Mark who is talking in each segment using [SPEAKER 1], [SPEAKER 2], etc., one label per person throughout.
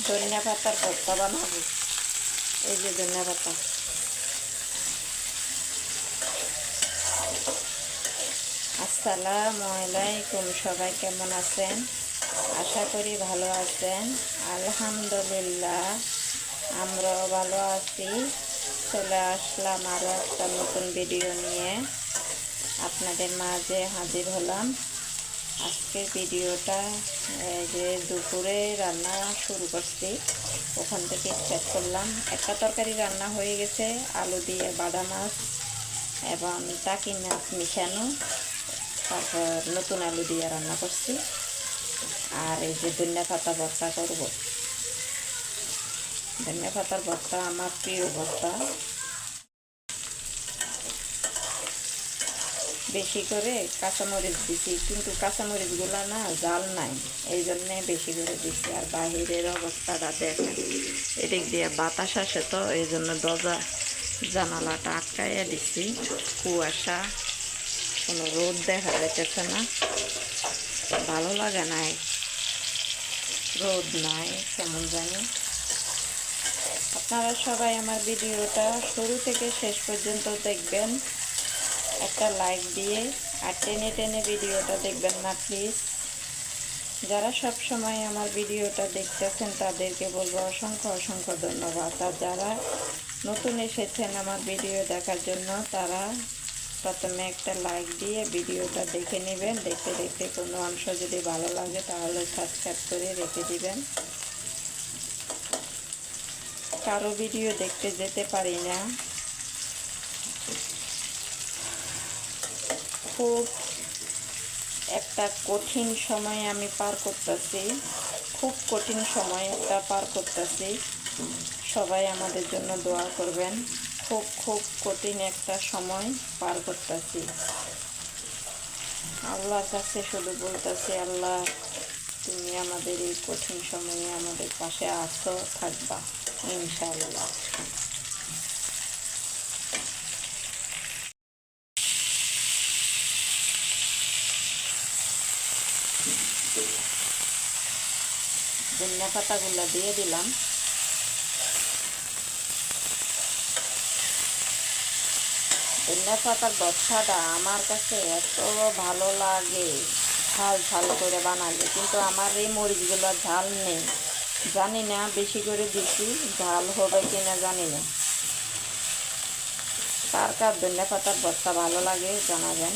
[SPEAKER 1] ধনিয়া পাতার ভর্তা বানাবো। এই যে ধনিয়া পাতা। আসসালামু আলাইকুম, সবাই কেমন আছেন? আশা করি ভালো আছেন। আলহামদুলিল্লাহ আমরাও ভালো আছি। চলে আসলাম আরও একটা নতুন ভিডিও নিয়ে আপনাদের মাঝে হাজির হলাম। আজকের ভিডিওটা যে দুপুরে রান্না শুরু করছি, ওখান থেকে স্টার্ট করলাম। একটা তরকারি রান্না হয়ে গেছে, আলু দিয়ে বাটা মাছ এবং টাকি মাছ মিশানো, তারপর নতুন আলু দিয়ে রান্না করছি। আর এই যে ধনিয়া পাতা ভর্তা করব। ধনিয়া পাতার ভর্তা আমার প্রিয় ভর্তা। বেশি করে কাঁচামরিচ দিছি, কিন্তু কাঁচামরিচগুলো না জাল নাই, এই জন্যে বেশি করে দিছি। আর বাহিরের অবস্থাটা দেখেন, এদিক দিয়ে বাতাস আসে, তো এই জন্য দরজা জানালাটা আটকাইয়া দিছি। কুয়াশা, কোনো রোদ দেখা যাইতেছে না, ভালো লাগে নাই, রোদ নাই কেমন জানি। আপনারা সবাই আমার ভিডিওটা শুরু থেকে শেষ পর্যন্ত দেখবেন, একটা লাইক দিয়ে। আর টেনে টেনে ভিডিওটা দেখবেন না প্লিজ। যারা সব সময় আমার ভিডিওটা দেখতেছেন তাদেরকে বলবো অসংখ্য অসংখ্য ধন্যবাদ। আর যারা নতুন এসেছেন আমার ভিডিও দেখার জন্য, তারা প্রথমে একটা লাইক দিয়ে ভিডিওটা দেখে নেবেন। দেখতে দেখতে কোনো অংশ যদি ভালো লাগে তাহলে সাবস্ক্রাইব করে রেখে দিবেন। কারো ভিডিও দেখতে যেতে পারি না, খুব একটা কঠিন সময় আমি পার করতেছি, খুব কঠিন সময় একটা পার করতেছি। সবাই আমাদের জন্য দোয়া করবেন। খুব খুব কঠিন একটা সময় পার করতেছি। আল্লাহর কাছে শুধু বলতেছি, আল্লাহ তুমি আমাদের এই কঠিন সময়ে আমাদের পাশে আছো, থাকবা ইনশাআল্লাহ। ধনিয়া পাতাগুলো দিয়ে দিলাম। ধনিয়া পাতার ভর্তাটা আমার কাছে এত ভালো লাগে ঝাল ঝাল করে বানালে, কিন্তু আমার এই মরিচগুলো ঝাল নেই। জানি না, বেশি করে দিচ্ছি, ঝাল হবে কিনা জানি না। কার কার ধনিয়া পাতার ভর্তা ভালো লাগে জানাবেন।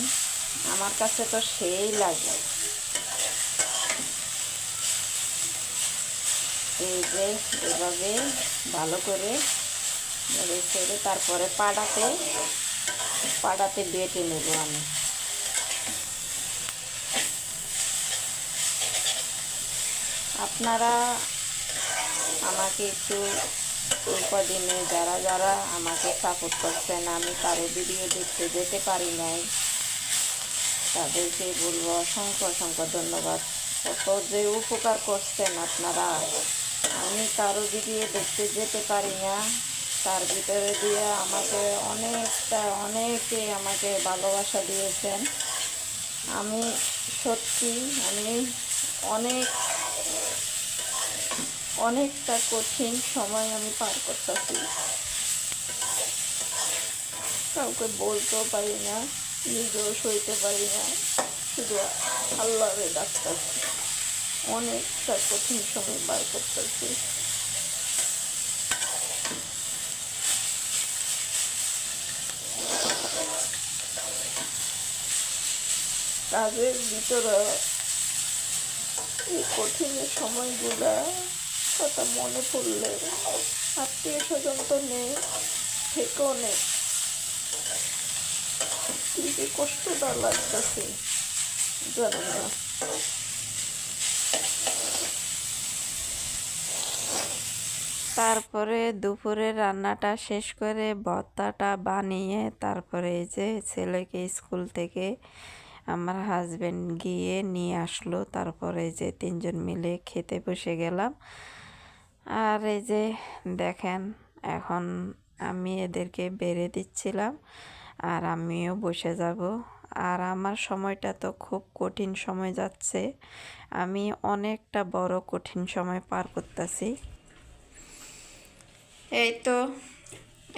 [SPEAKER 1] আমার কাছে তো সেই লাগে। এই যে এভাবে ভালো করে ছেড়ে তারপরে পাড়াতে বেটে নেব আমি। আপনারা আমাকে একটু কদিনে যারা যারা আমাকে সাপোর্ট করছেন, আমি কারো ভিডিও দেখতে যেতে পারি নাই, তাদেরকে বলবো অসংখ্য অসংখ্য ধন্যবাদ। কত যে উপকার করছেন আপনারা। আমি কারো ভিডিও দেখতে যেতে পারি না, তার ভিতরে দিয়ে আমাকে অনেকে আমাকে ভালোবাসা দিয়েছেন। আমি সত্যি অনেক অনেকটা কঠিন সময় আমি পার করতেছি, কাউকে বলতেও পারি না, নিজেও সইতে পারি না, শুধু আল্লাহরে ডাকতেছি। অনেকটা কঠিন সময় পার করতেছি। কাজের ভিতরে এই কঠিন সময়গুলা কথা মনে পড়লে, আত্মীয় স্বজন তো নেই, থেকেও নেই, কি যে কষ্টটা লাগতেছে জানেন না। তারপরে দুপুরে রান্নাটা শেষ করে ভর্তাটা বানিয়ে তারপরে এই যে ছেলেকে স্কুল থেকে আমার হাজবেন্ড গিয়ে নিয়ে আসলো। তারপরে যে তিনজন মিলে খেতে বসে গেলাম। আর এই যে দেখেন, এখন আমি এদেরকে বেড়ে দিচ্ছিলাম আর আমিও বসে যাব। আর আমার সময়টা তো খুব কঠিন সময় যাচ্ছে, আমি অনেকটা বড় কঠিন সময় পার করতেছি। এই তো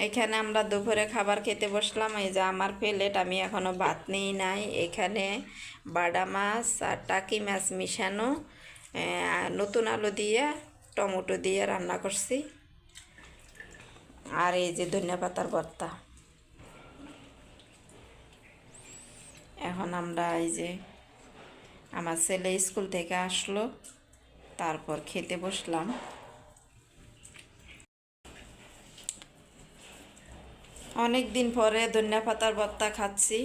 [SPEAKER 1] এখানে আমরা দুপুরে খাবার খেতে বসলাম। এই যে আমার প্লেট, আমি এখনো ভাত নিই নাই। এখানে বাটা মাছ আর টাকি মাছ মিশানো নতুন আলু দিয়ে টমেটো দিয়ে রান্না করছি। আর এই যে ধনিয়া পাতার ভর্তা। এখন আমরা এই যে আমার ছেলে স্কুল থেকে আসলো, তারপর খেতে বসলাম। অনেক দিন পরে ধনিয়া পাতার ভর্তা খাচ্ছি।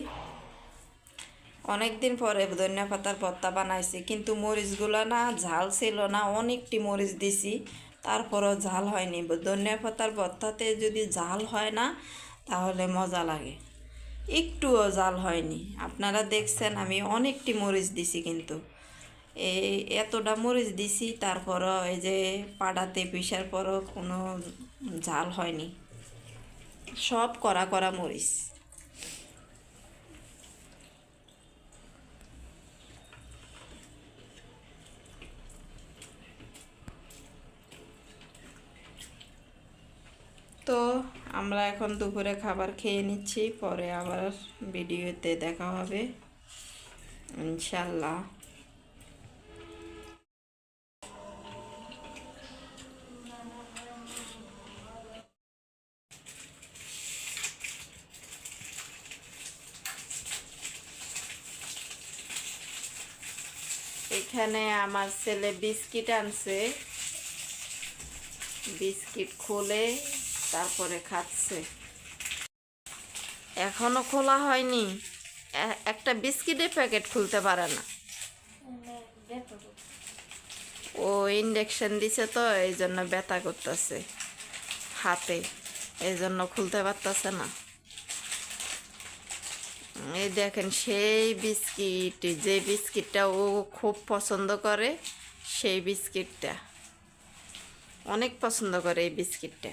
[SPEAKER 1] অনেক দিন পরে ধনিয়া পাতার ভর্তা বানাইছি, কিন্তু মরিচগুলো না ঝাল ছিল না, অনেকটি মরিচ দিছি, তারপরও ঝাল হয়নি। ধনিয়া পাতার ভর্তাতে যদি ঝাল হয় না তাহলে মজা লাগে, একটুও ঝাল হয়নি। আপনারা দেখছেন আমি অনেকটি মরিচ দিছি, কিন্তু এই এতটা মরিচ দিছি, তারপরও এই যে পাড়াতে পিসার পরও কোনো ঝাল হয়নি, সব কড়া কড়া মরিচ। তো আমরা এখন দুপুরে খাবার খেয়ে নিচ্ছি, পরে আবার ভিডিওতে দেখা হবে ইনশাল্লাহ। এখানে আমার ছেলে বিস্কিট আনছে, বিস্কিট খুলে তারপরে খাচ্ছে। এখনো খোলা হয়নি, একটা বিস্কিটের প্যাকেট খুলতে পারে না। ও ইঞ্জেকশন দিছে তো এই জন্য ব্যথা করতেছে হাতে, এই জন্য খুলতে পারতেছে না। এই দেখেন সেই বিস্কিট, যে বিস্কিটটা ও খুব পছন্দ করে, সেই বিস্কিটটা অনেক পছন্দ করে এই বিস্কিটটা।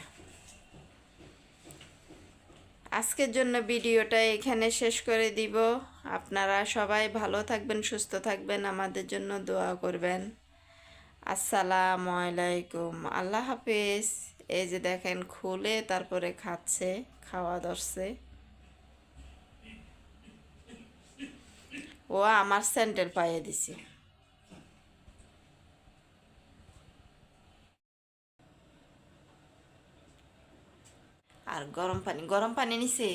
[SPEAKER 1] আজকের জন্য ভিডিওটা এখানে শেষ করে দিব। আপনারা সবাই ভালো থাকবেন, সুস্থ থাকবেন, আমাদের জন্য দোয়া করবেন। আসসালামু আলাইকুম, আল্লাহ হাফেজ। এই যে দেখেন খুলে তারপরে খাচ্ছে, খাওয়া ধরছে। ও আমার স্যান্ডেল পায়ে দিছে। আর গরম পানি নিছে।